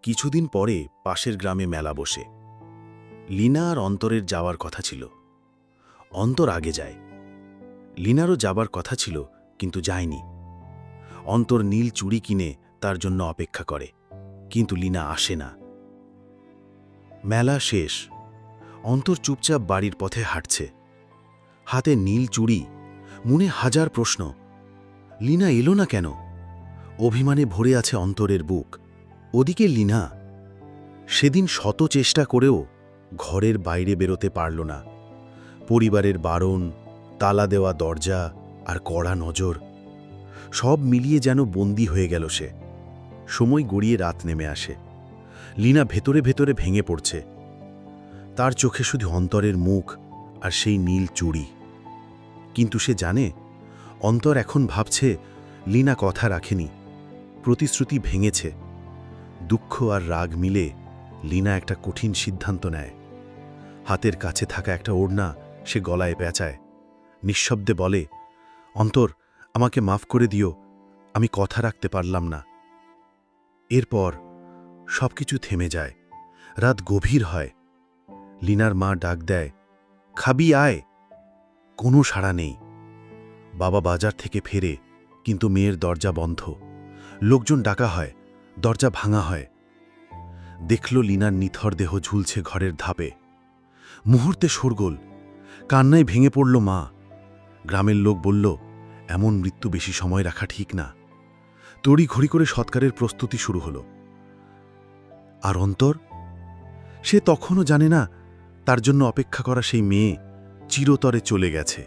কিছুদিন পরে পাশের গ্রামে মেলা বসে। লীনা আর অন্তরের যাওয়ার কথা ছিল। অন্তর আগে যায়। লীনারও যাবার কথা ছিল, কিন্তু যায়নি। অন্তর নীল চুড়ি কিনে তার জন্য অপেক্ষা করে, কিন্তু লীনা আসে না। মেলা শেষ। অন্তর চুপচাপ বাড়ির পথে হাঁটছে, হাতে নীল চুড়ি, মনে হাজার প্রশ্ন। লীনা এলো না কেন? অভিমানে ভরে আছে অন্তরের বুক। ওদিকে লীনা সেদিন শত চেষ্টা করেও ঘরের বাইরে বেরোতে পারল না। পরিবারের বারণ, তালা দেওয়া দরজা আর কড়া নজর, সব মিলিয়ে যেন বন্দী হয়ে গেল সে। সময় গড়িয়ে রাত নেমে আসে। লীনা ভেতরে ভেতরে ভেঙে পড়ছে। তার চোখে শুধু অন্তরের মুখ আর সেই নীল চুড়ি। কিন্তু সে জানে, অন্তর এখন ভাবছে লীনা কথা রাখেনি, প্রতিশ্রুতি ভেঙেছে। দুঃখ আর রাগ মিলে লীনা একটা কঠিন সিদ্ধান্ত নেয়। হাতের কাছে থাকা একটা ওড়না সে গলায় পেঁচায়, নিঃশব্দে বলে, অন্তর, আমাকে মাফ করে দিও, আমি কথা রাখতে পারলাম না। এরপর সবকিছু থেমে যায়। রাত গভীর হয়। লীনার মা ডাক দেয়, খাবি আয়। কোনো সাড়া নেই। বাবা বাজার থেকে ফেরে, কিন্তু মেয়ের দরজা বন্ধ। লোকজন ডাকা হয়, দরজা ভাঙা হয়। দেখল লীনার নিথর দেহ ঝুলছে ঘরের ধাপে। মুহূর্তে শোরগোল, কান্নায় ভেঙে পড়ল মা। গ্রামের লোক বলল, এমন মৃত্যু বেশি সময় রাখা ঠিক না। তড়ি ঘড়ি করে সৎকারের প্রস্তুতি শুরু হলো। আর অন্তর, সে তখনও জানে না তার জন্য অপেক্ষা করা সেই মেয়ে চিরতরে চলে গেছে।